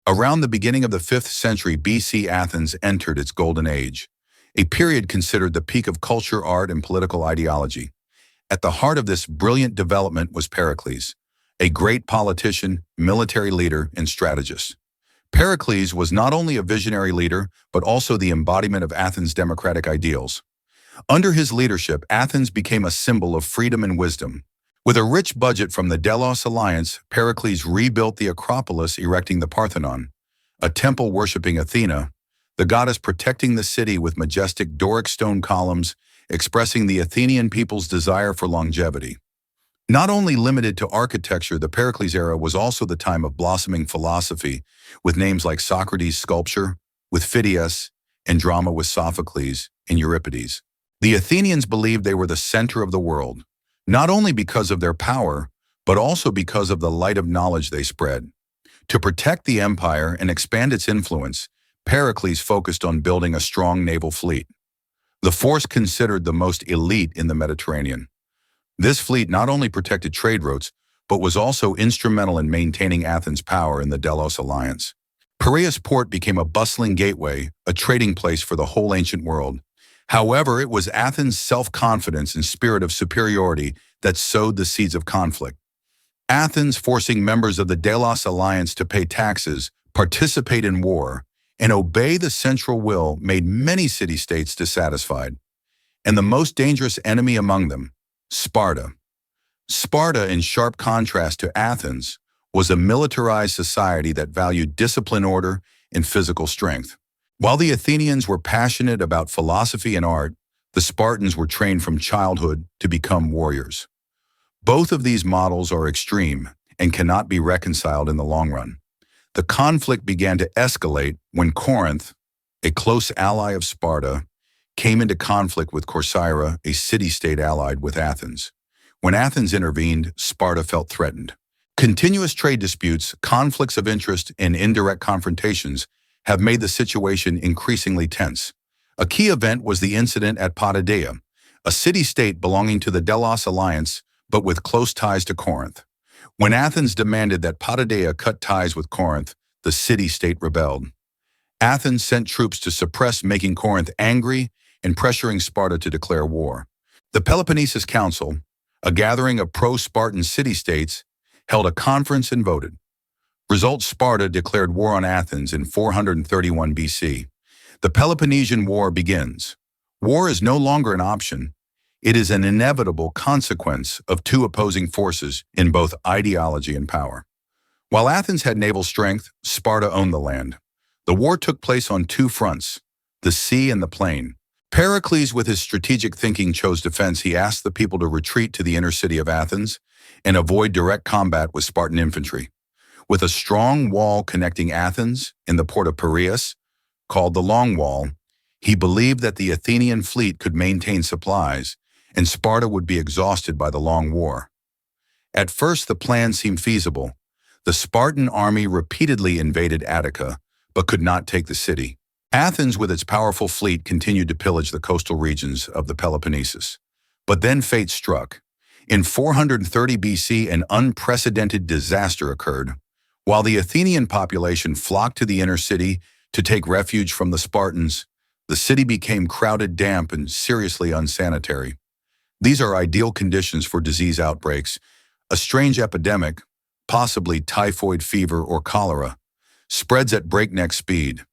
Around the beginning of the 5th century BC, Athens entered its golden age, a period considered the peak of culture, art, and political ideology. At the heart of this brilliant development was Pericles, a great politician, military leader, and strategist. Pericles was not only a visionary leader, but also the embodiment of Athens' democratic ideals. Under his leadership, Athens became a symbol of freedom and wisdom. With a rich budget from the Delos alliance, Pericles rebuilt the Acropolis, erecting the Parthenon, a temple worshipping Athena, the goddess protecting the city with majestic Doric stone columns, expressing the Athenian people's desire for longevity. Not only limited to architecture, the Pericles era was also the time of blossoming philosophy, with names like Socrates' sculpture, with Phidias, and drama with Sophocles and Euripides. The Athenians believed they were the center of the world, not only because of their power, but also because of the light of knowledge they spread. To protect the empire and expand its influence, Pericles focused on building a strong naval fleet. The force considered the most elite in the Mediterranean. This fleet not only protected trade routes, but was also instrumental in maintaining Athens' power in the Delos alliance. Piraeus port became a bustling gateway, a trading place for the whole ancient world. However, it was Athens' self-confidence and spirit of superiority that sowed the seeds of conflict. Athens, forcing members of the Delos alliance to pay taxes, participate in war, and obey the central will, made many city-states dissatisfied. And the most dangerous enemy among them, Sparta. Sparta, in sharp contrast to Athens, was a militarized society that valued discipline, order, and physical strength. While the Athenians were passionate about philosophy and art, the Spartans were trained from childhood to become warriors. Both of these models are extreme and cannot be reconciled in the long run. The conflict began to escalate when Corinth, a close ally of Sparta, came into conflict with Corcyra, a city-state allied with Athens. When Athens intervened, Sparta felt threatened. Continuous trade disputes, conflicts of interest, and indirect confrontations have made the situation increasingly tense. A key event was the incident at Potidaea, a city-state belonging to the Delos alliance but with close ties to Corinth. When Athens demanded that Potidaea cut ties with Corinth, the city-state rebelled. Athens sent troops to suppress, making Corinth angry and pressuring Sparta to declare war. The Peloponnesian Council, a gathering of pro-Spartan city-states, held a conference and voted. Result: Sparta declared war on Athens in 431 BC. The Peloponnesian War begins. War is no longer an option. It is an inevitable consequence of two opposing forces in both ideology and power. While Athens had naval strength, Sparta owned the land. The war took place on two fronts, the sea and the plain. Pericles, with his strategic thinking, chose defense. He asked the people to retreat to the inner city of Athens and avoid direct combat with Spartan infantry. With a strong wall connecting Athens and the port of Piraeus, called the Long Wall, he believed that the Athenian fleet could maintain supplies and Sparta would be exhausted by the long war. At first, the plan seemed feasible. The Spartan army repeatedly invaded Attica, but could not take the city. Athens, with its powerful fleet, continued to pillage the coastal regions of the Peloponnesus. But then fate struck. In 430 BC, an unprecedented disaster occurred. While the Athenian population flocked to the inner city to take refuge from the Spartans, the city became crowded, damp, and seriously unsanitary. These are ideal conditions for disease outbreaks. A strange epidemic, possibly typhoid fever or cholera, spreads at breakneck speed.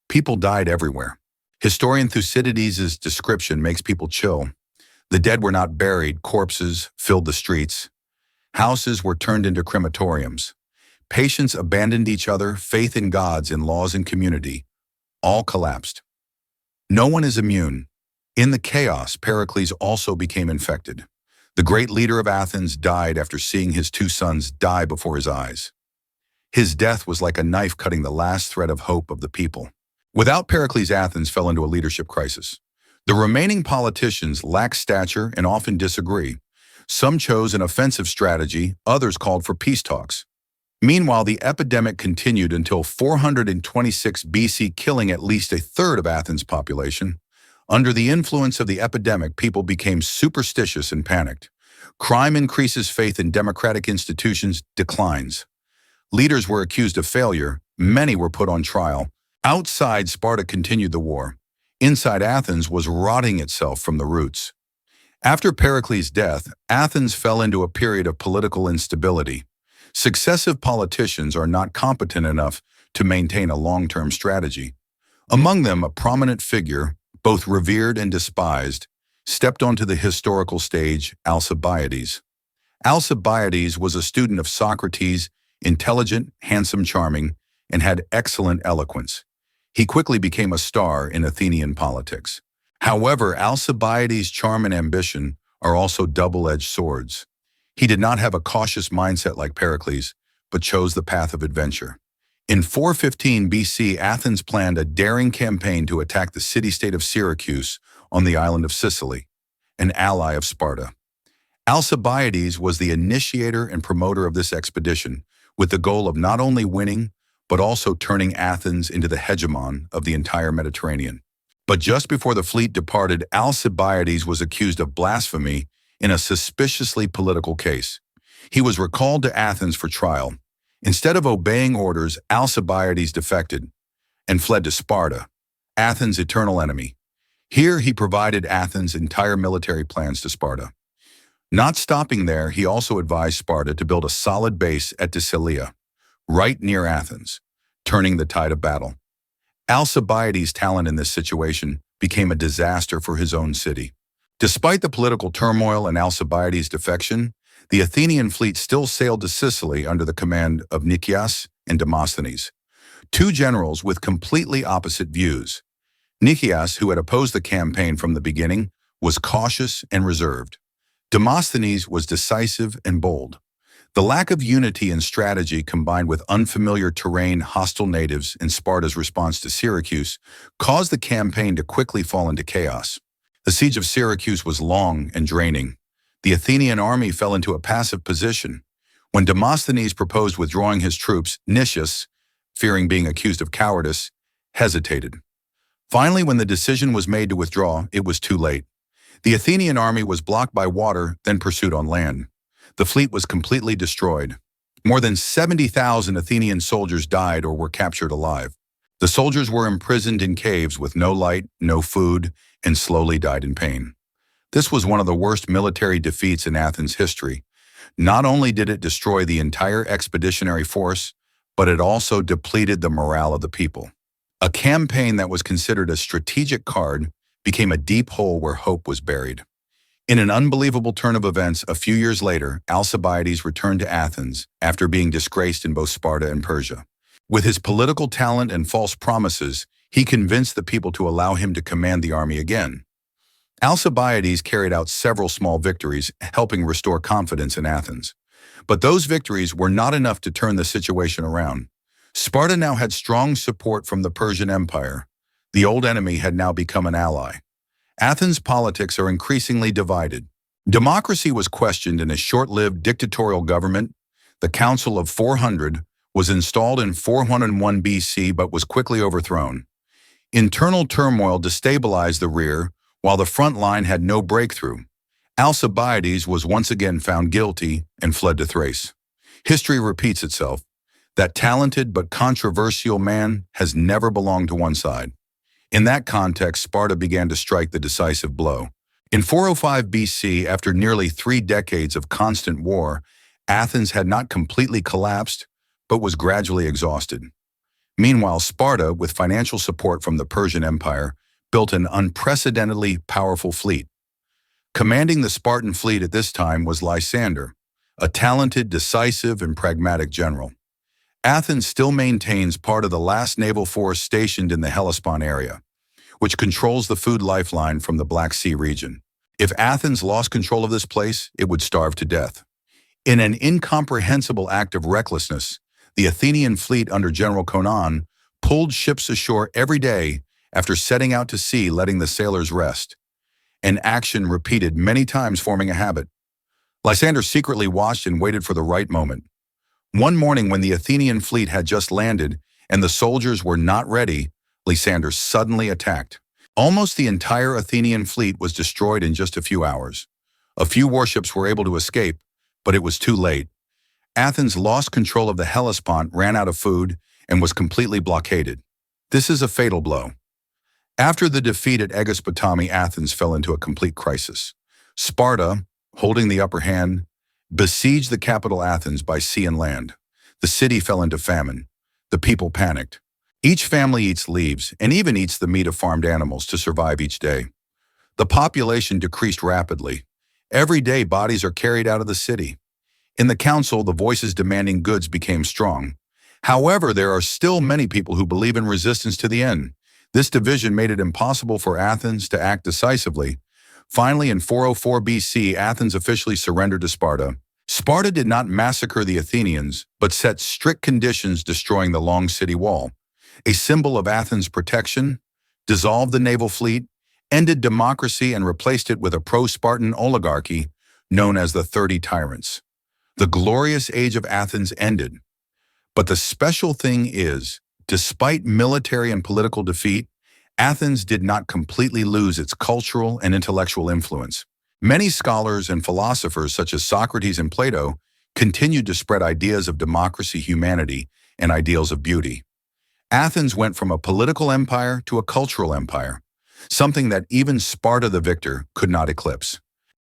People died everywhere. Historian Thucydides' description makes people chill. The dead were not buried, corpses filled the streets. Houses were turned into crematoriums. Patients abandoned each other, faith in gods, in laws, and community. All collapsed. No one is immune. In the chaos, Pericles also became infected. The great leader of Athens died after seeing his two sons die before his eyes. His death was like a knife cutting the last thread of hope of the people. Without Pericles, Athens fell into a leadership crisis. The remaining politicians lacked stature and often disagree. Some chose an offensive strategy, others called for peace talks. Meanwhile, the epidemic continued until 426 BC, killing at least a third of Athens' population. Under the influence of the epidemic, people became superstitious and panicked. Crime increases, faith in democratic institutions declines. Leaders were accused of failure, Many were put on trial. Outside, Sparta continued the war. Inside, Athens was rotting itself from the roots. After Pericles' death, Athens fell into a period of political instability. Successive politicians are not competent enough to maintain a long-term strategy. Among them, a prominent figure, both revered and despised, stepped onto the historical stage, Alcibiades. Alcibiades was a student of Socrates, intelligent, handsome, charming, and had excellent eloquence. He quickly became a star in Athenian politics. However, Alcibiades' charm and ambition are also double-edged swords. He did not have a cautious mindset like Pericles, but chose the path of adventure. In 415 BC, Athens planned a daring campaign to attack the city-state of Syracuse on the island of Sicily, an ally of Sparta. Alcibiades was the initiator and promoter of this expedition, with the goal of not only winning, but also turning Athens into the hegemon of the entire Mediterranean. But just before the fleet departed, Alcibiades was accused of blasphemy in a suspiciously political case. He was recalled to Athens for trial. Instead of obeying orders, Alcibiades defected and fled to Sparta, Athens' eternal enemy. Here he provided Athens' entire military plans to Sparta. Not stopping there, he also advised Sparta to build a solid base at Decelea, right near Athens, turning the tide of battle. Alcibiades' talent in this situation became a disaster for his own city. Despite the political turmoil and Alcibiades' defection, the Athenian fleet still sailed to Sicily under the command of Nicias and Demosthenes, two generals with completely opposite views. Nicias, who had opposed the campaign from the beginning, was cautious and reserved. Demosthenes was decisive and bold. The lack of unity and strategy, combined with unfamiliar terrain, hostile natives, and Sparta's response to Syracuse, caused the campaign to quickly fall into chaos. The siege of Syracuse was long and draining. The Athenian army fell into a passive position. When Demosthenes proposed withdrawing his troops, Nicias, fearing being accused of cowardice, hesitated. Finally, when the decision was made to withdraw, it was too late. The Athenian army was blocked by water, then pursued on land. The fleet was completely destroyed. More than 70,000 Athenian soldiers died or were captured alive. The soldiers were imprisoned in caves with no light, no food, and slowly died in pain. This was one of the worst military defeats in Athens' history. Not only did it destroy the entire expeditionary force, but it also depleted the morale of the people. A campaign that was considered a strategic card became a deep hole where hope was buried. In an unbelievable turn of events, a few years later, Alcibiades returned to Athens after being disgraced in both Sparta and Persia. With his political talent and false promises, he convinced the people to allow him to command the army again. Alcibiades carried out several small victories, helping restore confidence in Athens. But those victories were not enough to turn the situation around. Sparta now had strong support from the Persian Empire. The old enemy had now become an ally. Athens' politics are increasingly divided. Democracy was questioned in a short-lived dictatorial government. The Council of 400 was installed in 401 BC but was quickly overthrown. Internal turmoil destabilized the rear, while the front line had no breakthrough. Alcibiades was once again found guilty and fled to Thrace. History repeats itself. That talented but controversial man has never belonged to one side. In that context, Sparta began to strike the decisive blow. In 405 BC, after nearly 3 decades of constant war, Athens had not completely collapsed, but was gradually exhausted. Meanwhile, Sparta, with financial support from the Persian Empire, built an unprecedentedly powerful fleet. Commanding the Spartan fleet at this time was Lysander, a talented, decisive, and pragmatic general. Athens still maintains part of the last naval force stationed in the Hellespont area, which controls the food lifeline from the Black Sea region. If Athens lost control of this place, it would starve to death. In an incomprehensible act of recklessness, the Athenian fleet under General Conon pulled ships ashore every day after setting out to sea, letting the sailors rest. An action repeated many times, forming a habit. Lysander secretly watched and waited for the right moment. One morning, when the Athenian fleet had just landed and the soldiers were not ready, Lysander suddenly attacked. Almost the entire Athenian fleet was destroyed in just a few hours. A few warships were able to escape, but it was too late. Athens lost control of the Hellespont, ran out of food, and was completely blockaded. This is a fatal blow. After the defeat at Aegospotami, Athens fell into a complete crisis. Sparta, holding the upper hand, besieged the capital Athens by sea and land. The city fell into famine. The people panicked. Each family eats leaves and even eats the meat of farmed animals to survive each day. The population decreased rapidly. Every day, bodies are carried out of the city. In the council, the voices demanding goods became strong. However, there are still many people who believe in resistance to the end. This division made it impossible for Athens to act decisively. Finally, in 404 BC, Athens officially surrendered to Sparta. Sparta did not massacre the Athenians, but set strict conditions, destroying the long city wall. A symbol of Athens' protection, dissolved the naval fleet, ended democracy, and replaced it with a pro-Spartan oligarchy known as the 30 Tyrants. The glorious age of Athens ended. But the special thing is, despite military and political defeat, Athens did not completely lose its cultural and intellectual influence. Many scholars and philosophers such as Socrates and Plato continued to spread ideas of democracy, humanity, and ideals of beauty. Athens went from a political empire to a cultural empire, something that even Sparta the victor could not eclipse.